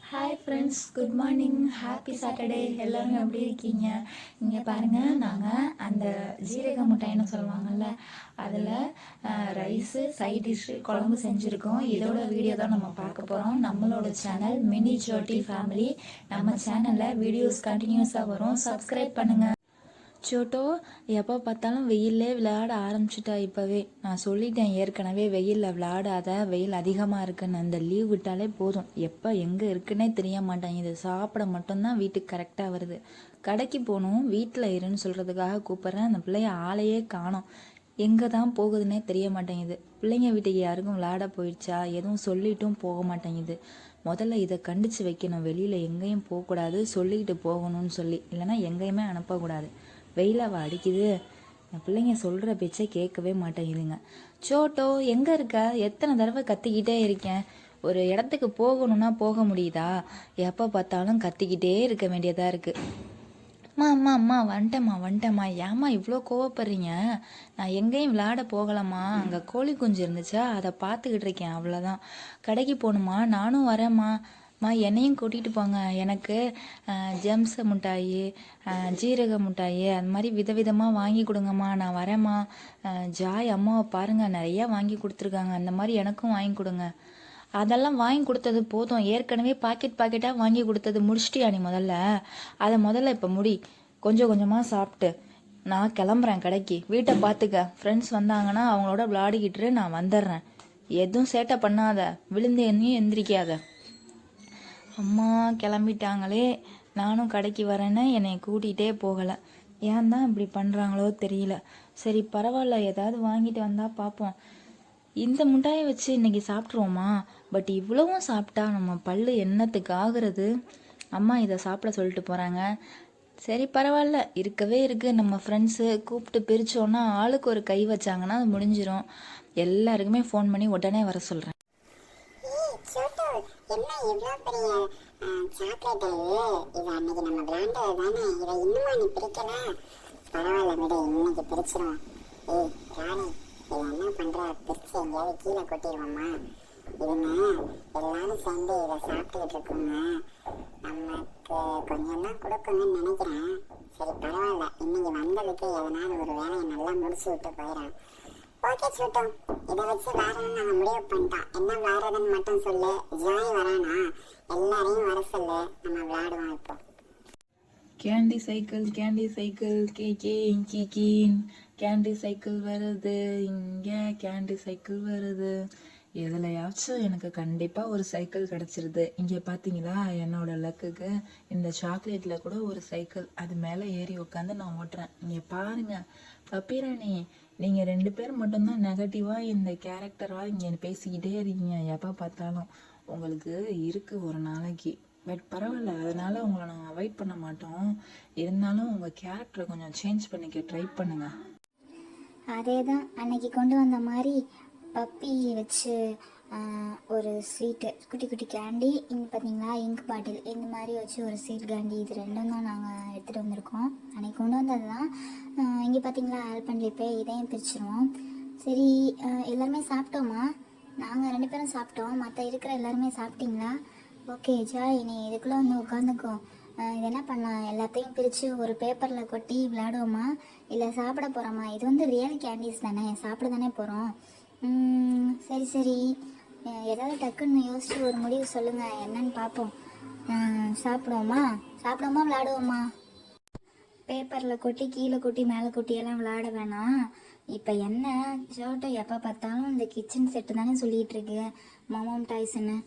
Hi friends, good morning, happy Saturday. எல்லோரும் எப்படி இருக்கீங்க? இங்கே பாருங்கள், நாங்கள் அந்த ஜீரக முட்டைன்னு சொல்லுவாங்கள்ல, அதில் ரைஸு சைட் டிஷ்ஷு குழம்பு செஞ்சுருக்கோம். இதோட வீடியோ தான் நம்ம பார்க்க போகிறோம். நம்மளோட சேனல் மினி ஜோட்டி ஃபேமிலி. நம்ம சேனலில் வீடியோஸ் கண்டினியூஸாக வரும். சப்ஸ்கிரைப் பண்ணுங்கள். சோட்டோ எப்போ பார்த்தாலும் வெயிலே விளையாட ஆரம்பிச்சிட்டா. இப்போவே நான் சொல்லிட்டேன் ஏற்கனவே, வெயிலில் விளையாடாத, வெயில் அதிகமாக இருக்குன்னு. அந்த லீவ் விட்டாலே போதும், எப்போ எங்கே இருக்குன்னே தெரிய மாட்டேங்குது. சாப்பிட மட்டும்தான் வீட்டுக்கு கரெக்டாக வருது. கடைக்கு போகணும், வீட்டில் இருன்னு சொல்கிறதுக்காக கூப்பிட்றேன். அந்த பிள்ளைய ஆளையே காணோம். எங்கே தான் போகுதுன்னே தெரிய மாட்டேங்குது. பிள்ளைங்க வீட்டுக்கு யாருக்கும் விளையாட போயிடுச்சா, எதுவும் சொல்லிட்டும் போக மாட்டேங்குது. முதல்ல இதை கண்டித்து வைக்கணும். வெளியில் எங்கேயும் போகக்கூடாது, சொல்லிக்கிட்டு போகணும்னு சொல்லி, இல்லைன்னா எங்கேயுமே அனுப்பக்கூடாது. வெயிலாவா அடிக்குது. என் பிள்ளைங்க சொல்கிற பேச்சை கேட்கவே மாட்டேங்குதுங்க. சோட்டோ எங்கே இருக்க? எத்தனை தடவை கத்திக்கிட்டே இருக்கேன். ஒரு இடத்துக்கு போகணுன்னா போக முடியுதா? எப்போ பார்த்தாலும் கத்திக்கிட்டே இருக்க வேண்டியதாக இருக்குது. அம்மா அம்மா அம்மா வந்துட்டேம்மா. ஏம்மா இவ்வளோ கோவப்படுறீங்க? நான் எங்கேயும் விளையாட போகலாமா? அங்கே கோழி குஞ்சு இருந்துச்சா, அதை பார்த்துக்கிட்டு இருக்கேன், அவ்வளோதான். கடைக்கு போகணுமா? நானும் வரேம்மா. என்னையும் கூட்டிகிட்டு போங்க. எனக்கு ஜெம்ஸ் மிட்டாயி, ஜீரக மிட்டாயி, அந்த மாதிரி விதவிதமாக வாங்கி கொடுங்கம்மா. நான் வரேம்மா. ஜாய் அம்மாவை பாருங்கள், நிறையா வாங்கி கொடுத்துருக்காங்க. அந்த மாதிரி எனக்கும் வாங்கி கொடுங்க. அதெல்லாம் வாங்கி கொடுத்தது போதும். ஏற்கனவே பாக்கெட்டாக வாங்கி கொடுத்தது முடிச்சிட்டியா நீ? முதல்ல இப்போ முடி. கொஞ்சம் கொஞ்சமாக சாப்பிட்டு நான் கிளம்புறேன் கடைக்கு. வீட்டை பார்த்துக்க. ஃப்ரெண்ட்ஸ் வந்தாங்கன்னா அவங்களோட விளையாடிக்கிட்டு நான் வந்துடுறேன். எதுவும் சேட்டை பண்ணாத, விழுந்து என்னையும் எந்திரிக்காத. அம்மா கிளம்பிட்டாங்களே, நானும் கடைக்கு வரேன்னு என்னை கூட்டிகிட்டே போகலை. ஏன் தான் இப்படி பண்ணுறாங்களோ தெரியல. சரி பரவாயில்ல, ஏதாவது வாங்கிட்டு வந்தால் பார்ப்போம். இந்த முட்டாயை வச்சு இன்றைக்கி சாப்பிட்ருவோமா? பட் இவ்வளவும் சாப்பிட்டா நம்ம பல்லு என்னத்துக்கு ஆகுறது? அம்மா இதை சாப்பிட சொல்லிட்டு போகிறாங்க. சரி பரவாயில்ல, இருக்கவே இருக்குது. நம்ம ஃப்ரெண்ட்ஸு கூப்பிட்டு பிரித்தோன்னா ஆளுக்கு ஒரு கை வச்சாங்கன்னா அது முடிஞ்சிடும். எல்லாருக்குமே ஃபோன் பண்ணி உடனே வர சொல்கிறேன். என்ன இவ்வளோ பெரிய சாக்லேட் இது? அன்னைக்கு நம்ம விளையாண்டது தானே, இதை இன்னுமா நீ பிரிக்கல? பரவாயில்ல விட, இன்னைக்கு பிரிச்சிடும். ஏய் ராணி, இதை என்ன பண்ற? பிரிச்சு எங்கேயாவது கீழே கொட்டிடுவோமா? இவங்க எல்லாரும் சேர்ந்து இதை சாப்பிட்டுக்கிட்டு இருக்குங்க. நமக்கு கொஞ்சம் தான் கொடுக்குங்கன்னு நினைக்கிறேன். சரி பரவாயில்ல, இன்னைக்கு வந்ததுக்கு எதனால ஒரு வேலையை நல்லா முடிச்சு விட்டு போயிடறேன். ஓகே சூட்டம், இதை வச்சு விளையாடணும்னு நாங்கள் முடிவு பண்ணிட்டோம். என்ன விளையாடுறதுன்னு மட்டும் சொல்லு. ஜாய் வரானா? எல்லாரையும் வர சொல்லு, நம்ம விளையாடுவோம். இப்போ candy cycle keen candy cycle வருது, இங்கே கேண்டி சைக்கிள் வருது. எதுலையாச்சும் எனக்கு கண்டிப்பாக ஒரு சைக்கிள் கிடச்சிருது. இங்கே பார்த்தீங்களா, என்னோட லக்குக்கு இந்த சாக்லேட்டில் கூட ஒரு சைக்கிள், அது மேலே ஏறி உட்காந்து நான் ஓட்டுறேன். இங்கே பாருங்கள் பப்பிராணி, நீங்கள் 2 பேர் மட்டும்தான் நெகட்டிவாக இந்த கேரக்டராக இங்கே பேசிக்கிட்டே இருக்கீங்க எப்போ பார்த்தாலும். உங்களுக்கு இருக்குது ஒரு நாளைக்கு, பட் பரவாயில்ல, அதனால் உங்களை நாங்கள் அவாய்ட் பண்ண மாட்டோம். இருந்தாலும் உங்கள் கேரக்டரை கொஞ்சம் சேஞ்ச் பண்ணிக்க ட்ரை பண்ணுங்கள். அதே தான் அன்னைக்கு கொண்டு வந்த மாதிரி பப்பி வச்சு ஒரு ஸ்வீட்டு, குட்டி குட்டி கேண்டி, இங்கே பார்த்தீங்களா இங்க் பாட்டில், இந்த மாதிரி வச்சு ஒரு ஸ்வீட் கேண்டி, இது ரெண்டும் தான் நாங்கள் எடுத்துகிட்டு வந்திருக்கோம். அன்றைக்கி கொண்டு வந்தது தான். இங்கே பார்த்தீங்களா ஆல்பன்லிப்பே, இதையும் பிரிச்சிருவோம். சரி எல்லாருமே சாப்பிட்டோமா? நாங்கள் 2 பேரும் சாப்பிட்டோம். மற்ற இருக்கிற எல்லாருமே சாப்பிட்டீங்களா? ஓகே ஜாய், நீ இதுக்குள்ளே வந்து உட்காந்துக்கோ. இது என்ன பண்ணலாம், எல்லாத்தையும் பிரித்து ஒரு பேப்பரில் கொட்டி விளையாடுவோமா, இல்லை சாப்பிட போகிறோமா? இது வந்து ரியல் கேண்டீஸ் தானே, சாப்பிட தானே போகிறோம். சரி ஏதாவது டக்குன்னு யோசிச்சு ஒரு முடிவு சொல்லுங்கள், என்னன்னு பார்ப்போம். சாப்பிடுவோமா விளையாடுவோமா? பேப்பரில் கொட்டி கீழே கொட்டி மேலே கொட்டியெல்லாம் விளையாட வேணாம். இப்போ என்ன சோட்டோ எப்போ பார்த்தாலும் இந்த கிச்சன் செட்டு தானே சொல்லிகிட்டு இருக்கு, மோமோம் டாய்ஸ்ன்னு.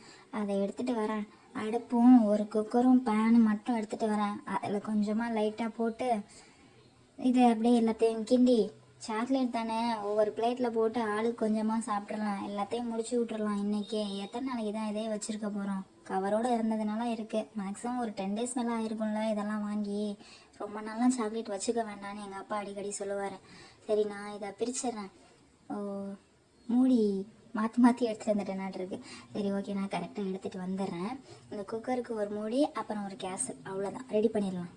அதை எடுத்துகிட்டு வரேன். அடுப்பும் ஒரு குக்கரும் பேனும் மட்டும் எடுத்துகிட்டு வரேன். அதில் கொஞ்சமாக லைட்டாக போட்டு இது அப்படியே எல்லாத்தையும் கிண்டி, சாக்லேட் தானே, ஒவ்வொரு பிளேட்டில் போட்டு ஆளுக்கு கொஞ்சமாக சாப்பிட்றலாம். எல்லாத்தையும் முடிச்சு விட்றலாம் இன்றைக்கே. எத்தனை நாளைக்கு தான் இதே வச்சுருக்க போகிறோம்? கவரோடு இருந்ததுனால இருக்குது. மேக்ஸிமம் ஒரு 10 days மேலே ஆயிருக்கும்ல இதெல்லாம் வாங்கி. ரொம்ப நாளாக சாக்லேட் வச்சுக்க வேண்டான்னு எங்கள் அப்பா அடிக்கடி சொல்லுவார். சரி நான் இதை பிரிச்சிட்றேன். மூடி மாற்றி எடுத்துகிட்டு வந்துட்டேனாட்டிருக்கு. சரி ஓகே, நான் கரெக்டாக எடுத்துகிட்டு வந்துடுறேன். இந்த குக்கருக்கு ஒரு மூடி, அப்புறம் ஒரு கேஸு, அவ்வளோதான், ரெடி பண்ணிடலாம்.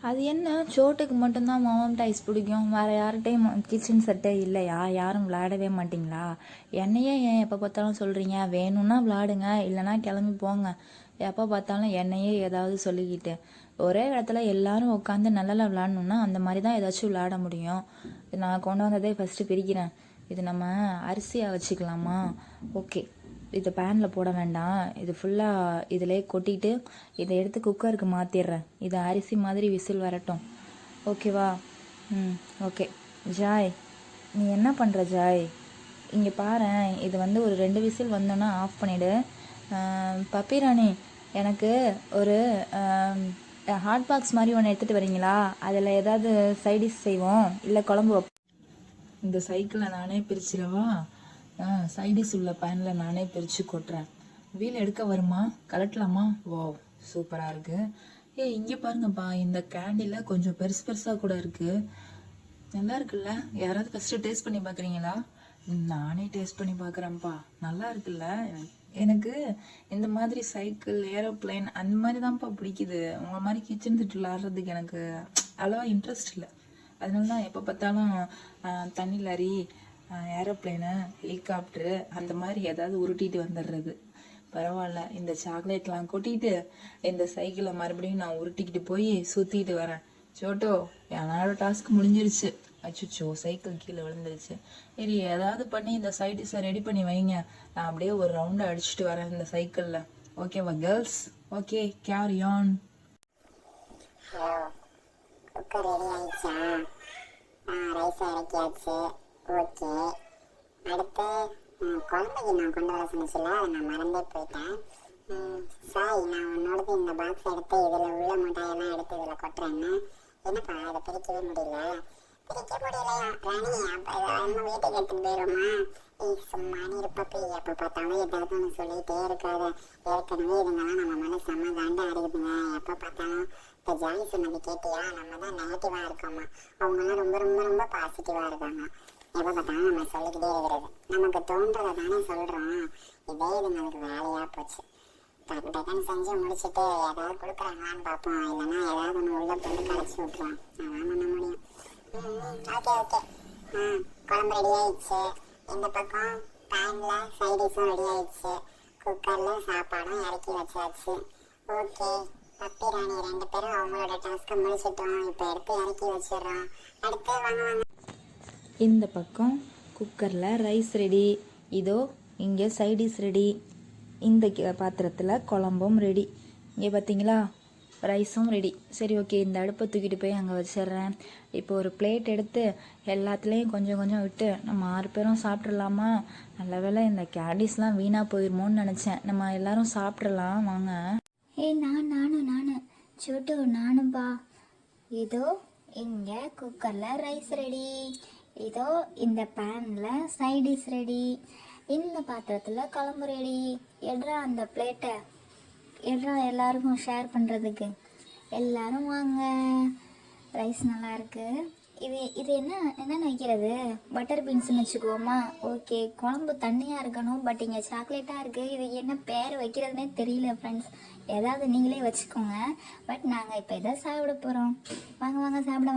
அது என்ன சோட்டுக்கு மட்டும்தான் மோமம் டைஸ் பிடிக்கும், வேறு யார்கிட்டையும் கிச்சன் செட்டே இல்லையா? யாரும் விளையாடவே மாட்டிங்களா? என்னையே ஏன் எப்போ பார்த்தாலும் சொல்கிறீங்க? வேணும்னா விளையாடுங்க, இல்லைனா கிளம்பி போங்க. எப்போ பார்த்தாலும் என்னையே ஏதாவது சொல்லிக்கிட்டு ஒரே இடத்துல எல்லாரும் உட்காந்து நல்லா விளையாடணுன்னா அந்த மாதிரி தான் ஏதாச்சும் விளையாட முடியும். நான் கொண்டு வந்ததே ஃபஸ்ட்டு பிரிக்கிறேன். இது நம்ம அரிசியாக வச்சுக்கலாமா? ஓகே, இது பேனில் போட வேண்டாம், இது ஃபுல்லாக இதிலே கொட்டிட்டு இதை எடுத்து குக்கருக்கு மாற்றிடுறேன். இது அரிசி மாதிரி விசில் வரட்டும், ஓகேவா? ஓகே. ஜாய், நீ என்ன பண்ணுற ஜாய்? இங்கே பாரேன், இது வந்து ஒரு 2 விசில் வந்தோன்னா ஆஃப் பண்ணிவிடு. பப்பி ராணி, எனக்கு ஒரு ஹாட் பாக்ஸ் மாதிரி ஒன்று எடுத்துகிட்டு வரீங்களா? அதில் ஏதாவது சைடிஷ் செய்வோம், இல்லை குழம்பு வைப்போம். இந்த சைக்கிளை நானே பிரிச்சிடவா? சைடிஷ் உள்ள பேனில் நானே பிரித்து கொட்டுறேன். வீல் எடுக்க வருமா? கலட்டலாமா? வா, சூப்பராக இருக்குது. இங்கே பாருங்கப்பா, இந்த கேண்டில் கொஞ்சம் பெருசாக கூட இருக்குது. நல்லா இருக்குல்ல? யாராவது ஃபஸ்ட்டு டேஸ்ட் பண்ணி பார்க்குறீங்களா? நானே டேஸ்ட் பண்ணி பார்க்குறேன்ப்பா. நல்லா இருக்குல்ல? எனக்கு இந்த மாதிரி சைக்கிள், ஏரோப்ளைன் அந்த மாதிரி தான்ப்பா பிடிக்குது. உங்களை மாதிரி கிச்சன் செட் விளாட்றதுக்கு எனக்கு அவ்வளோவா இன்ட்ரெஸ்ட் இல்லை. அதனால தான் எப்போ பார்த்தாலும் தண்ணி லாரி, ஏரோப்ளைனு, ஹெலிகாப்டரு அந்த மாதிரி ஏதாவது உருட்டிட்டு வந்துடுறது. பரவாயில்ல, இந்த சாக்லேட்லாம் கொட்டிட்டு இந்த சைக்கிளை மறுபடியும் நான் உருட்டிக்கிட்டு போய் சுற்றிக்கிட்டு வரேன். சோட்டோ, என்னோட டாஸ்க் முடிஞ்சிருச்சு. அச்சுச்சோ, சைக்கிள் கீழே விழுந்துருச்சு. சரி, ஏதாவது பண்ணி இந்த சைடிஷை ரெடி பண்ணி வைங்க. நான் அப்படியே ஒரு ரவுண்டை அடிச்சுட்டு வரேன் இந்த சைக்கிளில். ஓகேவா girls? Okay, carry on. Cooker ready ஆயிடுச்சா? ரைஸ் இறக்கியாச்சு. ஓகே, அடுத்து குழம்புக்கு நான் கொண்டு வர சொன்னிச்சுல, அதை நான் மறந்தே போயிட்டேன். சாய், நான் உன்னோடது இந்த பாக்ஸ் எடுத்து இதில் உள்ள மிட்டாயெல்லாம் எடுத்து இதில் கொட்டுறேன்னு. என்னப்பா, அதை பிரிக்கவே முடியல? பிரிக்க முடியலையா ராணி? அப்போ நம்ம வீட்டுக்கு எடுத்துகிட்டு போயிடுமா? சும்மானு இருப்பப்பி, எப்போ பார்த்தாலும் ஏதாவது ஒன்று சொல்லிகிட்டே இருக்காத. ஏற்கனவே இதுங்கெல்லாம் நம்ம மேலே செம்ம காண்டா இருக்குதுங்க. எப்போ பார்த்தாலும் இப்போ ஜாலி சொன்னது கேட்டியா? நம்ம தான் நெகட்டிவாக இருக்கோமா, அவங்கெல்லாம் ரொம்ப ரொம்ப ரொம்ப பாசிட்டிவாக இருக்காங்க. எப்போ பார்த்தாலும் நம்ம சொல்லிக்கிட்டே இருக்கிறது, நமக்கு தோன்றதை தானே சொல்கிறோம். இதே இதுங்களுக்கு வேலையாக போச்சு. டக்கு டக்குன்னு செஞ்சு முடிச்சுட்டு ஏதாவது கொடுக்குறாங்களான்னு பார்ப்போம். இல்லைன்னா ஏதாவது ஒன்று உள்ள போட்டு கரைச்சி விட்ருவோம். அதான் பண்ண முடியும். Okay okay. குழம்பு ரெடி ஆயிடுச்சு. இந்த பக்கம் பேனில் சைடிஷும் ரெடி ஆயிடுச்சு. குக்கரில் சாப்பாடும் இறக்கி வச்சாச்சு. ஓகே, பப்பி ராணி 2 பேரும் அவங்களோட டாஸ்க்கை முடிச்சிட்டோம். இப்போ எடுத்து இறக்கி வச்சிடுறோம். அடுத்து வாங்க வாங்க. இந்த பக்கம் குக்கரில் ரைஸ் ரெடி, இதோ இங்கே சைடிஷ் ரெடி, இந்த பாத்திரத்தில் குழம்பும் ரெடி. இங்கே பார்த்தீங்களா, ரைஸும் ரெடி. சரி, ஓகே, இந்த அடுப்பை தூக்கிட்டு போய் அங்கே வச்சிடுறேன். இப்போ ஒரு பிளேட் எடுத்து எல்லாத்துலேயும் கொஞ்சம் கொஞ்சம் விட்டு நம்ம 6 பேரும் சாப்பிட்றலாமா? நல்ல வேளை இந்த கேண்டிஸ்லாம் வீணாக போயிடுமோன்னு நினச்சேன். நம்ம எல்லாரும் சாப்பிட்றலாம் வாங்க. நானும் சோட்டு, நானும்பா. இதோ இங்கே குக்கரில் ரைஸ் ரெடி, இதோ இந்த பேனில் சைடிஷ் ரெடி, இந்த பாத்திரத்தில் குழம்பு ரெடி. எடுறா அந்த பிளேட்டை, எடுறா எல்லாருக்கும் ஷேர் பண்ணுறதுக்கு. எல்லாரும் வாங்க. ரைஸ் நல்லா இருக்கு. இது என்னென்ன வைக்கிறது? பட்டர் பீன்ஸ்னு வச்சுக்குவோமா? ஓகே, குழம்பு தண்ணியாக இருக்கணும், பட் இங்கே சாக்லேட்டாக இருக்குது. இது என்ன பேர் வைக்கிறதுனே தெரியல ஃப்ரெண்ட்ஸ். ஏதாவது நீங்களே வச்சுக்கோங்க. பட் நாங்கள் இப்போ எதாவது சாப்பிட போகிறோம். வாங்க வாங்க சாப்பிட.